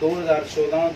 2014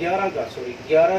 11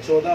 14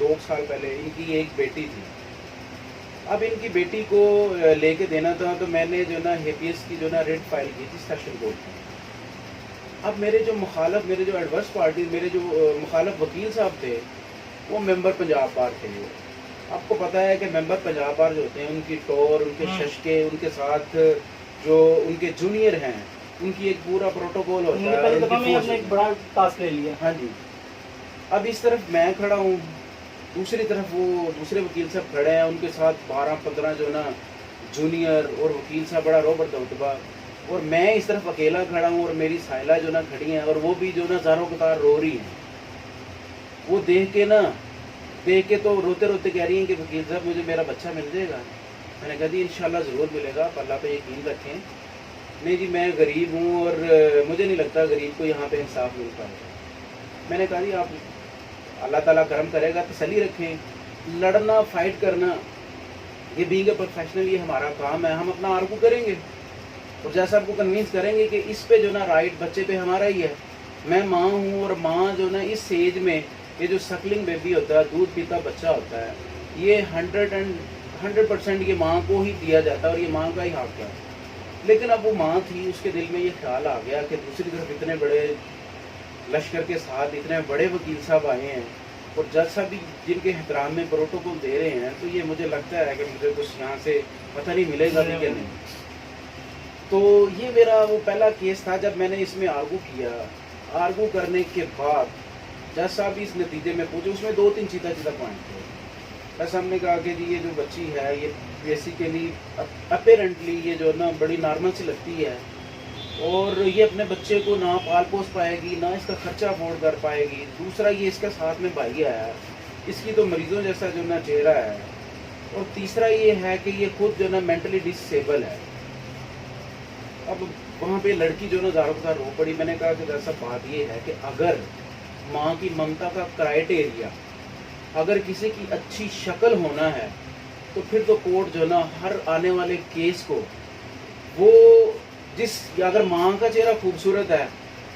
2 سال پہلے ان کی ایک بیٹی تھی. اب ان کی بیٹی کو لے کے دینا تھا تو میں نے جو نا ہیپیس کی جو نا ریٹ فائل کی تھی سیشن کورٹ میں. اب میرے جو ایڈورس پارٹی میرے جو مخالف وکیل صاحب تھے وہ ممبر پنجاب بار تھے. آپ کو پتہ ہے کہ ممبر پنجاب بار جو ہوتے ہیں ان کی ٹور، ان کے ششکے، ان کے ساتھ جو ان کے جونیئر ہیں ان کی ایک پورا پروٹوکول ہوتا ہے. ایک بڑا ٹاسک لے لیا. ہاں جی. اب اس طرف میں کھڑا ہوں، دوسری طرف وہ دوسرے وکیل صاحب کھڑے ہیں، ان کے ساتھ 12-15 جو نا جونیئر اور وکیل صاحب بڑا روبر دبدبا، اور میں اس طرف اکیلا کھڑا ہوں اور میری سائلہ جو نا کھڑی ہیں اور وہ بھی جو نا زاروں قطار رو رہی ہیں. وہ دیکھ کے تو روتے روتے کہہ رہی ہیں کہ وکیل صاحب مجھے میرا بچہ مل جائے گا. میں نے کہا جی انشاءاللہ ضرور ملے گا، آپ اللہ پہ یقین رکھیں. نہیں جی میں غریب ہوں اور مجھے نہیں لگتا غریب کو یہاں پہ انصاف مل پائے گا. میں نے کہا جی آپ اللہ تعالیٰ کرم کرے گا، تسلی رکھیں. لڑنا، فائٹ کرنا، یہ بینگ اے پروفیشنل یہ ہمارا کام ہے. ہم اپنا آرگو کریں گے اور جیسا آپ کو کنوینس کریں گے کہ اس پہ جو نا رائٹ بچے پہ ہمارا ہی ہے. میں ماں ہوں اور ماں جو نا اس ایج میں یہ جو سکلنگ بیبی ہوتا ہے، دودھ پیتا بچہ ہوتا ہے، یہ 100% یہ ماں کو ہی دیا جاتا ہے اور یہ ماں کا ہی حق ہے. لیکن اب وہ ماں تھی، اس کے دل میں یہ خیال آ گیا کہ دوسری طرف اتنے بڑے لشکر کے ساتھ اتنے بڑے وکیل صاحب آئے ہیں اور جج صاحب بھی جن کے احترام میں پروٹوکول دے رہے ہیں، تو یہ مجھے لگتا ہے کہ مجھے کچھ یہاں سے پتہ نہیں ملے گا بھی کہ نہیں. تو یہ میرا وہ پہلا کیس تھا جب میں نے اس میں آرگو کیا. آرگو کرنے کے بعد جج صاحب بھی اس نتیجے میں پہنچے. اس میں 2-3 چیتا پوائنٹ تھے. بس ہم نے کہا کہ جی یہ جو بچی ہے یہ بیسیکلی اپیرنٹلی یہ جو نا بڑی نارمل سی لگتی ہے اور یہ اپنے بچے کو نہ پال پوس پائے گی، نہ اس کا خرچہ افورڈ کر پائے گی. دوسرا یہ اس کا ساتھ میں بھائی آیا ہے، اس کی تو مریضوں جیسا جو نا چہرہ ہے. اور تیسرا یہ ہے کہ یہ خود جو نا مینٹلی ڈسیبل ہے. اب وہاں پہ لڑکی جو نا زاروں کا رو پڑی. میں نے کہا کہ دراصل بات یہ ہے کہ اگر ماں کی ممتا کا کرائٹیریا اگر کسی کی اچھی شکل ہونا ہے تو پھر تو کورٹ جو نا ہر آنے والے کیس کو وہ اگر ماں کا چہرہ خوبصورت ہے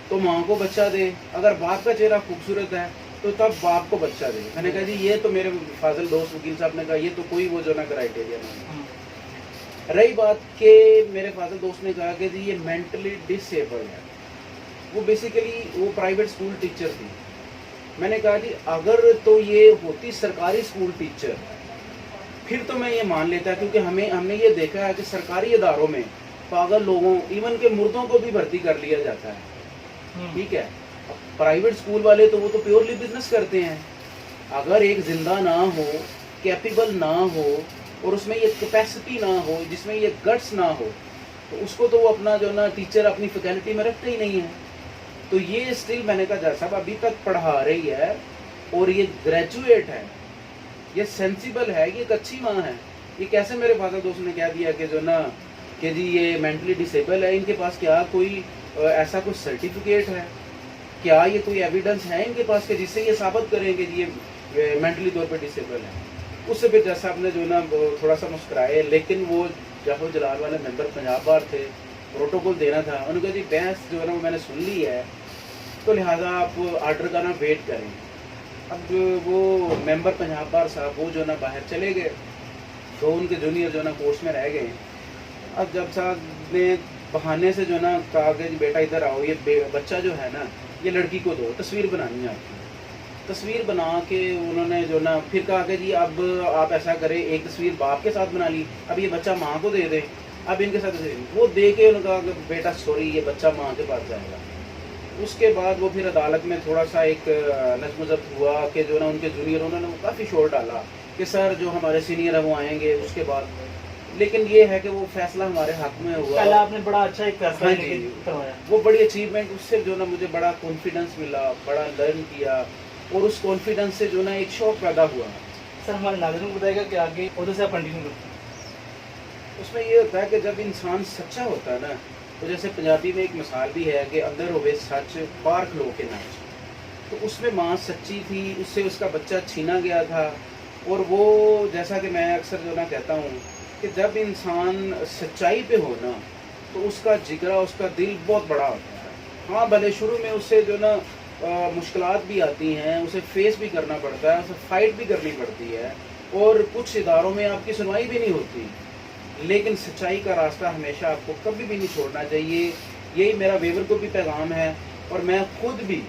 تو ماں کو بچہ دے، اگر باپ کا چہرہ خوبصورت ہے تو تب باپ کو بچہ دے. میں نے کہا جی یہ تو میرے فاضل دوست وکیل صاحب نے کہا یہ تو کوئی وہ جو نا کرائٹیریا نہیں. رہی بات کہ میرے فاضل دوست نے کہا کہ جی یہ مینٹلی ڈسیبل ہے. وہ بیسیکلی وہ پرائیویٹ اسکول ٹیچر تھی. میں نے کہا جی اگر تو یہ ہوتی سرکاری اسکول ٹیچر پھر تو میں یہ مان لیتا کیونکہ ہم نے یہ دیکھا ہے کہ سرکاری اداروں میں پاگل لوگوں ایون کہ مردوں کو بھی بھرتی کر لیا جاتا ہے. ٹھیک ہے، پرائیویٹ اسکول والے تو وہ تو پیورلی بزنس کرتے ہیں. اگر ایک زندہ نہ ہو، کیپیبل نہ ہو اور اس میں یہ کیپیسٹی نہ ہو، جس میں یہ گٹس نہ ہو، تو اس کو تو وہ اپنا جو نا ٹیچر اپنی فیکلٹی میں رکھتے ہی نہیں ہے. تو یہ اسٹل میں نے کہا جا صاحب ابھی تک پڑھا رہی ہے اور یہ گریجویٹ ہے، یہ سینسیبل ہے، یہ ایک اچھی ماں ہے. یہ کیسے میرے فادر دوست نے کہہ دیا کہ جو نا کہ جی یہ مینٹلی ڈسیبل ہے؟ ان کے پاس کیا کوئی ایسا کوئی سرٹیفکیٹ ہے؟ کیا یہ کوئی ایویڈنس ہے ان کے پاس کہ جس سے یہ ثابت کریں کہ جی یہ مینٹلی طور پہ ڈسیبل ہے؟ اس سے پھر جج صاحب نے جو نا تھوڑا سا مسکرائے. لیکن وہ جعفر جلال والے ممبر پنجاب بار تھے، پروٹوکول دینا تھا. انہوں نے کہا جی بحث جو ہے نا وہ میں نے سن لی ہے تو لہٰذا آپ آرڈر کا نا ویٹ کریں. اب وہ ممبر پنجاب بار صاحب وہ جو نا باہر چلے گئے تو ان کے جونیئر جو نا کورس میں رہ گئے. اب جب صاحب نے بہانے سے جو نا کہا کہ جی بیٹا ادھر آؤ، یہ بچہ جو ہے نا یہ لڑکی کو دو، تصویر بنانی ہے آپ کی. تصویر بنا کے انہوں نے جو نا پھر کہا کہ جی اب آپ ایسا کریں ایک تصویر باپ کے ساتھ بنا لی، اب یہ بچہ ماں کو دے دیں، اب ان کے ساتھ وہ دے کے انہوں نے کہا کہ بیٹا سوری یہ بچہ ماں کے پاس جائے گا. اس کے بعد وہ پھر عدالت میں تھوڑا سا ایک نظم و ضبط ہوا کہ جو نا ان کے جونیئر انہوں نے وہ کافی شور ڈالا کہ سر جو ہمارے سینئر ہیں وہ آئیں گے اس کے بعد. لیکن یہ ہے کہ وہ فیصلہ ہمارے حق میں ہوا. پہلے آپ نے بڑا اچھا ایک فیصلہ کروایا، وہ بڑی اچیومنٹ. اس سے جو نا مجھے بڑا کانفیڈنس ملا، بڑا لرن کیا اور اس کانفیڈنس سے جو نا ایک شوق پیدا ہوا. سر ہمارے ناظرین کو بتائے گا کہ آگے ادھر سے آپ کنٹینیو کرتے ہیں. اس میں یہ ہوتا ہے کہ جب انسان سچا ہوتا ہے نا تو جیسے پنجابی میں ایک مثال بھی ہے کہ اندر ہوئے سچ باہر کھلو کے ناچ. تو اس میں ماں سچی تھی، اس سے اس کا بچہ چھینا گیا تھا. اور وہ جیسا کہ میں اکثر جو نا کہتا ہوں کہ جب انسان سچائی پہ ہو نا تو اس کا جگرا، اس کا دل بہت بڑا ہوتا ہے. ہاں بھلے شروع میں اس سے جو نا مشکلات بھی آتی ہیں، اسے فیس بھی کرنا پڑتا ہے، اسے فائٹ بھی کرنی پڑتی ہے، اور کچھ اداروں میں آپ کی سنوائی بھی نہیں ہوتی، لیکن سچائی کا راستہ ہمیشہ آپ کو کبھی بھی نہیں چھوڑنا چاہیے. یہی میرا ویور کو بھی پیغام ہے، اور میں خود بھی،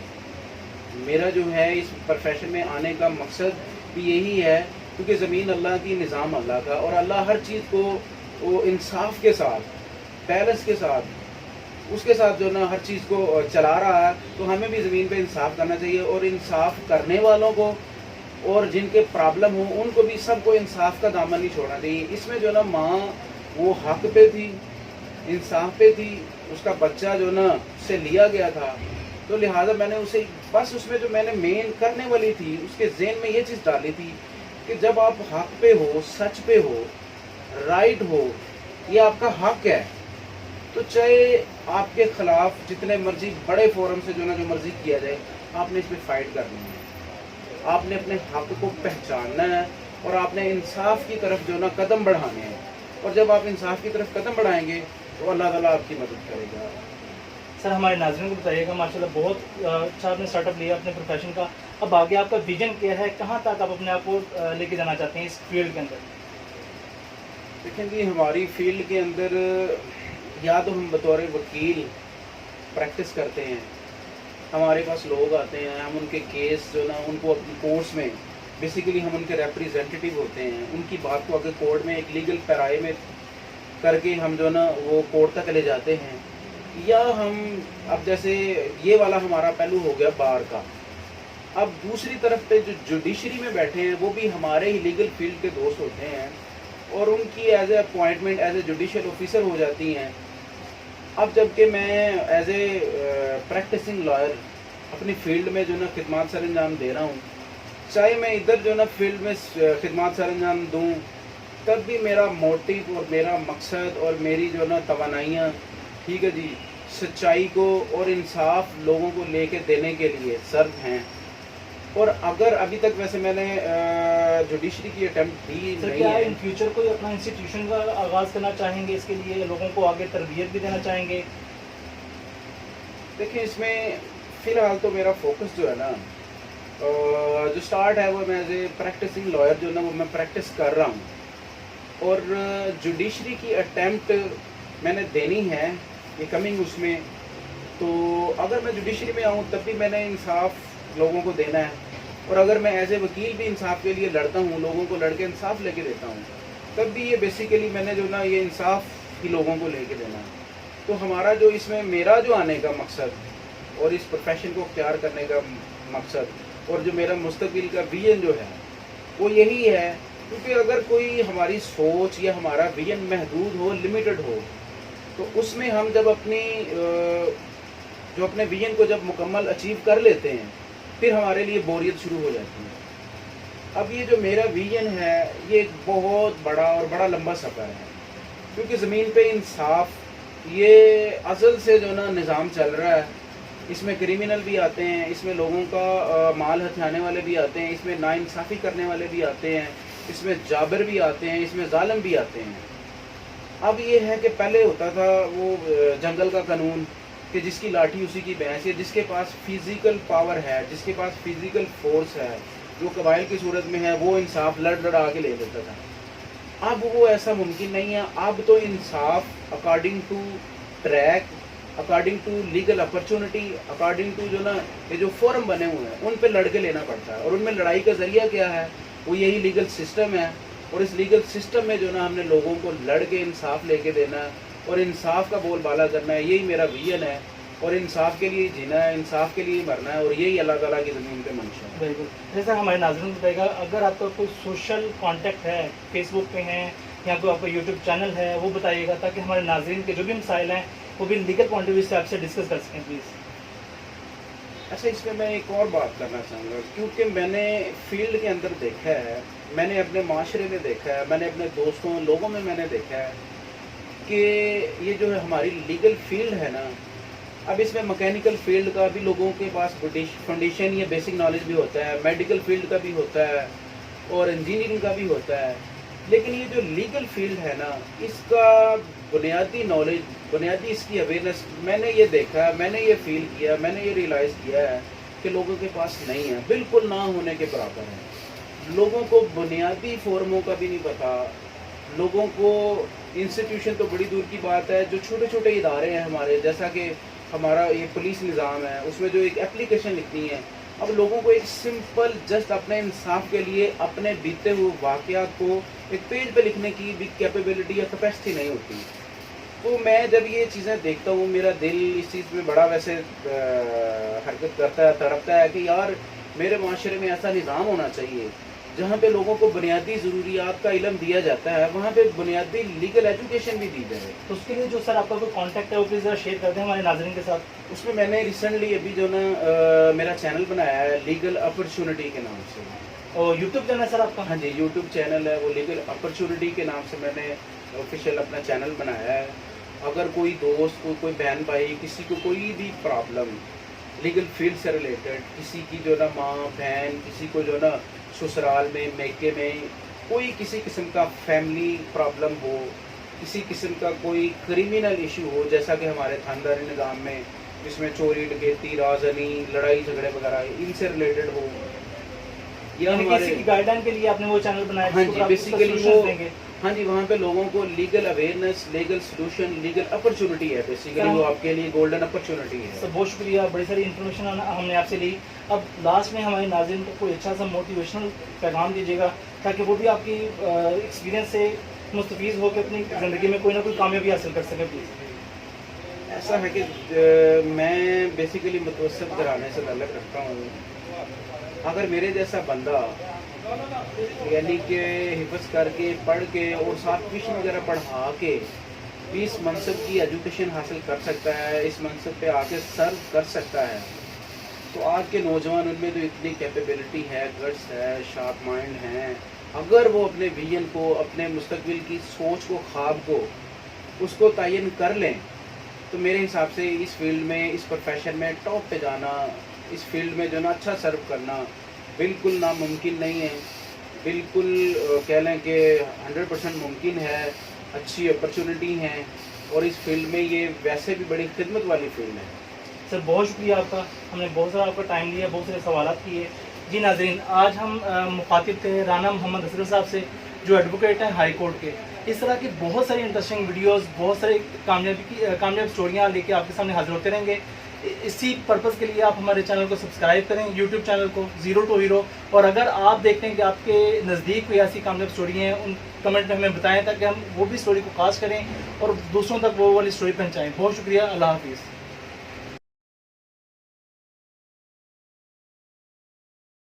میرا جو ہے اس پروفیشن میں آنے کا مقصد بھی یہی ہے، کیونکہ زمین اللہ کی، نظام اللہ کا، اور اللہ ہر چیز کو وہ انصاف کے ساتھ، بیلنس کے ساتھ، اس کے ساتھ جو نا ہر چیز کو چلا رہا ہے. تو ہمیں بھی زمین پہ انصاف کرنا چاہیے، اور انصاف کرنے والوں کو اور جن کے پرابلم ہوں ان کو بھی، سب کو انصاف کا دامن نہیں چھوڑنا چاہیے. اس میں جو نا ماں وہ حق پہ تھی، انصاف پہ تھی، اس کا بچہ جو نا اس سے لیا گیا تھا، تو لہٰذا میں نے اسے بس، اس میں جو میں نے مین کرنے والی تھی، اس کے ذہن میں یہ چیز ڈالی تھی کہ جب آپ حق پہ ہو، سچ پہ ہو، رائٹ ہو، یہ آپ کا حق ہے، تو چاہے آپ کے خلاف جتنے مرضی بڑے فورم سے جو مرضی کیا جائے، آپ نے اس پہ فائٹ کرنی ہے. آپ نے اپنے حق کو پہچاننا ہے، اور آپ نے انصاف کی طرف جو قدم بڑھانے ہیں. اور جب آپ انصاف کی طرف قدم بڑھائیں گے تو اللہ تعالیٰ آپ کی مدد کرے گا. سر ہمارے ناظرین کو بتائیے گا، ماشاءاللہ بہت اچھا آپ نے اسٹارٹ اپ لیا اپنے پروفیشن کا، اب آگے آپ کا ویژن کیا ہے، کہاں تک آپ اپنے آپ کو لے کے جانا چاہتے ہیں اس فیلڈ کے اندر؟ دیکھیں جی، ہماری فیلڈ کے اندر یا تو ہم بطور وکیل پریکٹس کرتے ہیں، ہمارے پاس لوگ آتے ہیں، ہم ان کے کیس جو ان کو اپنی کورٹس میں، بیسیکلی ہم ان کے ریپریزنٹیٹیو ہوتے ہیں، ان کی بات کو آگے کورٹ میں ایک لیگل پیرائے میں کر کے ہم جو وہ کورٹ تک لے جاتے ہیں. یا ہم اب جیسے یہ والا ہمارا پہلو ہو گیا بار کا، اب دوسری طرف پہ جو جوڈیشری میں بیٹھے ہیں وہ بھی ہمارے ہی لیگل فیلڈ کے دوست ہوتے ہیں، اور ان کی as a appointment as a judicial officer ہو جاتی ہیں. اب جب کہ میں ایز اے پریکٹسنگ لائر اپنی فیلڈ میں جو خدمات سر انجام دے رہا ہوں، چاہے میں ادھر جو فیلڈ میں خدمات سر انجام دوں، تب بھی میرا موٹیو اور میرا مقصد اور میری جو توانائیاں، ٹھیک ہے جی، سچائی کو اور انصاف لوگوں کو لے کے دینے کے لیے سرد ہیں. اور اگر ابھی تک ویسے میں نے جوڈیشری کی اٹیمپٹ دی سر نہیں کیا ہے. ان فیوچر کوئی اپنا انسٹیٹیوشن کا آغاز کرنا چاہیں گے، اس کے لیے لوگوں کو آگے تربیت بھی دینا چاہیں گے؟ دیکھیں، اس میں فی الحال تو میرا فوکس جو ہے نا، جو سٹارٹ ہے وہ میں ایز اے پریکٹسنگ لائر جو وہ میں پریکٹس کر رہا ہوں، اور جوڈیشری کی اٹیمپٹ میں نے دینی ہے یہ کمنگ اس میں. تو اگر میں جوڈیشری میں آؤں تب بھی میں نے انصاف لوگوں کو دینا ہے، اور اگر میں ایز اے وکیل بھی انصاف کے لیے لڑتا ہوں، لوگوں کو لڑ کے انصاف لے کے دیتا ہوں، تب بھی یہ بیسیکلی میں نے جو یہ انصاف ہی لوگوں کو لے کے دینا ہے. تو ہمارا جو اس میں میرا جو آنے کا مقصد اور اس پروفیشن کو اختیار کرنے کا مقصد اور جو میرا مستقبل کا ویژن جو ہے وہ یہی ہے. کیونکہ اگر کوئی ہماری سوچ یا ہمارا ویژن محدود ہو، لمیٹڈ ہو، تو اس میں ہم جب اپنے ویژن کو جب مکمل اچیو کر لیتے ہیں، پھر ہمارے لیے بوریت شروع ہو جاتی ہے. اب یہ جو میرا ویژن ہے یہ ایک بہت بڑا اور بڑا لمبا سفر ہے، کیونکہ زمین پہ انصاف یہ ازل سے جو نظام چل رہا ہے. اس میں کریمنل بھی آتے ہیں، اس میں لوگوں کا مال ہتھیانے والے بھی آتے ہیں، اس میں ناانصافی کرنے والے بھی آتے ہیں، اس میں جابر بھی آتے ہیں، اس میں ظالم بھی آتے ہیں. اب یہ ہے کہ پہلے ہوتا تھا وہ جنگل کا قانون کہ جس کی لاٹھی اسی کی بھینس، یا جس کے پاس فزیکل پاور ہے، جس کے پاس فزیکل فورس ہے، جو قبائل کی صورت میں ہے، وہ انصاف لڑا کے لے لیتا تھا. اب وہ ایسا ممکن نہیں ہے. اب تو انصاف according to track, according to legal opportunity, according to یہ جو فورم بنے ہوئے ہیں ان پہ لڑ کے لینا پڑتا ہے. اور ان میں لڑائی کا ذریعہ کیا ہے؟ وہ یہی لیگل سسٹم ہے. اور اس لیگل سسٹم میں ہم نے لوگوں کو لڑ کے انصاف لے کے دینا ہے اور انصاف کا بول بالا کرنا ہے. یہی میرا ویژن ہے، اور انصاف کے لیے جینا ہے، انصاف کے لیے مرنا ہے، اور یہی اللہ تعالیٰ کی زمین پہ منشا ہے. بالکل. جیسا ہمارے ناظرین کو بتائے گا، اگر آپ کا کوئی سوشل کانٹیکٹ ہے، فیس بک پہ ہیں یا کوئی آپ کا یوٹیوب چینل ہے، وہ بتائیے گا تاکہ ہمارے ناظرین کے جو بھی مسائل ہیں وہ بھی لیگل پوائنٹ آف ویو سے آپ سے ڈسکس کر سکیں پلیز. اچھا، اس میں میں ایک اور بات کرنا چاہوں گا، کیونکہ میں نے فیلڈ کے اندر دیکھا ہے، میں نے اپنے معاشرے میں دیکھا ہے، میں نے اپنے دوستوں لوگوں میں نے دیکھا ہے کہ یہ جو ہے ہماری لیگل فیلڈ ہے نا، اب اس میں مکینیکل فیلڈ کا بھی لوگوں کے پاس فنڈیشن یا بیسک نالج بھی ہوتا ہے، میڈیکل فیلڈ کا بھی ہوتا ہے، اور انجینئرنگ کا بھی ہوتا ہے. لیکن یہ جو لیگل فیلڈ ہے نا، اس کا بنیادی نالج، بنیادی اس کی اویئرنیس میں نے یہ دیکھا ہے، میں نے یہ فیل کیا، میں نے یہ ریئلائز کیا ہے کہ لوگوں کے پاس نہیں ہے، بالکل نہ ہونے کے برابر ہے۔ لوگوں کو بنیادی فورموں کا بھی نہیں پتا، لوگوں کو انسٹیٹیوشن تو بڑی دور کی بات ہے، جو چھوٹے چھوٹے ادارے ہیں ہمارے، جیسا کہ ہمارا یہ پولیس نظام ہے، اس میں جو ایک اپلیکیشن لکھنی ہے، اب لوگوں کو ایک سمپل جسٹ اپنے انصاف کے لیے اپنے بیتے ہوئے واقعات کو ایک پیج پہ لکھنے کی بھی کیپیبلٹی یا کیپیسٹی نہیں ہوتی۔ تو میں جب یہ چیزیں دیکھتا ہوں میرا دل اس چیز میں بڑا ویسے حرکت کرتا ہے، تڑپتا ہے کہ یار میرے معاشرے میں ایسا نظام ہونا چاہیے جہاں پہ لوگوں کو بنیادی ضروریات کا علم دیا جاتا ہے، وہاں پہ بنیادی لیگل ایجوکیشن بھی دی جائے۔ تو اس کے لیے جو سر آپ کا کوئی کانٹیکٹ ہے وہ پلیز ذرا شیئر کر دیں ہمارے ناظرین کے ساتھ۔ اس میں میں نے ریسنٹلی ابھی جو نا میرا چینل بنایا ہے لیگل اپرچونٹی کے نام سے، اور یوٹیوب چینل ہے سر آپ کا؟ ہاں جی یوٹیوب چینل ہے، وہ لیگل اپرچونٹی کے نام سے میں نے آفیشیل اپنا چینل بنایا ہے۔ اگر کوئی دوست کوئی بہن بھائی کسی کو کوئی بھی پرابلم لیگل فیلڈ سے ریلیٹڈ، کسی کی جو نا ماں بہن، کسی کو جو نا سسرال میں میکے میں کوئی کسی قسم کا فیملی پرابلم ہو، کسی قسم کا کوئی کریمنل ایشو ہو، جیسا کہ ہمارے خاندانی نظام میں جس میں چوری ڈکیتی رازنی لڑائی جھگڑے وغیرہ ان سے ریلیٹڈ ہو، یا یعنی ہمارے کسی کی گائیڈ لائن کے لیے آپ نے وہ چینل بنایا ہاں جس جی پر آپ بیسیکلی solutions وہ دیں گے؟ ہاں جی وہاں پہ لوگوں کو legal awareness, legal solution, legal opportunity ہے، بیسیکلی وہ آپ کے لیے گولڈن اپرچونٹی ہے۔ سر بہت شکریہ، بڑی ساری انفارمیشن ہم نے آپ سے لی۔ اب لاسٹ میں ہمارے ناظرین کو کوئی اچھا سا موٹیویشنل پیغام دیجیے گا تاکہ وہ بھی آپ کی ایکسپیرینس سے مستفیض ہو کے اپنی زندگی میں کوئی نہ کوئی کامیابی حاصل کر سکے پلیز۔ ایسا ہے کہ میں بیسیکلی متوسط گھرانے سے تعلق رکھتا ہوں۔ اگر میرے جیسا بندہ یعنی کہ حفظ کر کے پڑھ کے اور ساتھ ٹیوشن وغیرہ پڑھا کے بھی اس منصب کی ایجوکیشن حاصل کر سکتا ہے، اس منصب پہ آ کے سرو کر سکتا ہے، تو آج کے نوجوان ان میں تو اتنی کیپیبلٹی ہے، گٹس ہے، شارپ مائنڈ ہیں، اگر وہ اپنے ویژن کو، اپنے مستقبل کی سوچ کو، خواب کو اس کو تعین کر لیں تو میرے حساب سے اس فیلڈ میں، اس پروفیشن میں ٹاپ پہ جانا، اس فیلڈ میں جو نا اچھا سرو کرنا بالکل ناممکن نہیں ہے، بالکل کہہ لیں کہ 100% ممکن ہے، اچھی اپرچونٹی ہیں، اور اس فیلڈ میں یہ ویسے بھی بڑی خدمت والی فیلڈ ہے۔ سر بہت شکریہ آپ کا، ہم نے بہت سارا آپ کا ٹائم لیا، بہت سارے سوالات کیے۔ جی ناظرین، آج ہم مخاطب تھے رانا محمد اسرار صاحب سے جو ایڈوکیٹ ہیں ہائی کورٹ کے۔ اس طرح کی بہت ساری انٹرسٹنگ ویڈیوز، بہت ساری کامیاب اسٹوریاں لے کے آپ کے سامنے حاضر ہوتے رہیں گے۔ اسی پرپز کے لیے آپ ہمارے چینل کو سبسکرائب کریں، یوٹیوب چینل کو زیرو ٹو ہیرو، اور اگر آپ دیکھتے ہیں کہ آپ کے نزدیک کوئی ایسی کامیاب اسٹوری ہیں ان کمنٹ میں ہمیں بتائیں تاکہ ہم وہ بھی اسٹوری کو خاص کریں اور دوسروں تک وہ والی اسٹوری پہنچائیں۔ بہت شکریہ، اللہ حافظ۔